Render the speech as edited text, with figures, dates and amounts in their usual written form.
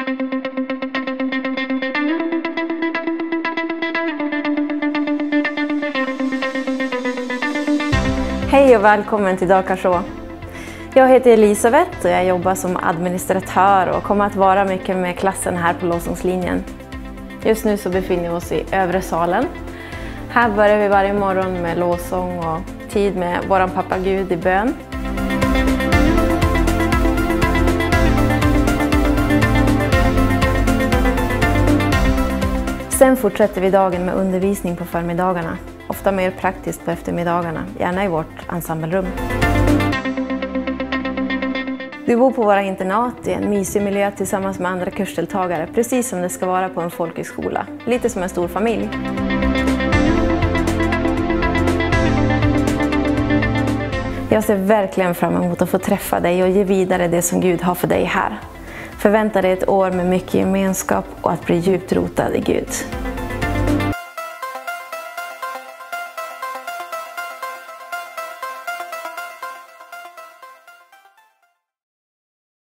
Hej och välkommen till Dalkarså. Jag heter Elisabeth och jag jobbar som administratör och kommer att vara mycket med klassen här på lovsångslinjen. Just nu så befinner vi oss i övre salen. Här börjar vi varje morgon med lovsång och tid med våran pappa Gud i bön. Sen fortsätter vi dagen med undervisning på förmiddagarna. Ofta mer praktiskt på eftermiddagarna, gärna i vårt ensemblerum. Vi bor på våra internat i en mysig miljö tillsammans med andra kursdeltagare, precis som det ska vara på en folkhögskola. Lite som en stor familj. Jag ser verkligen fram emot att få träffa dig och ge vidare det som Gud har för dig här. Förvänta dig ett år med mycket gemenskap och att bli djupt rotad i Gud.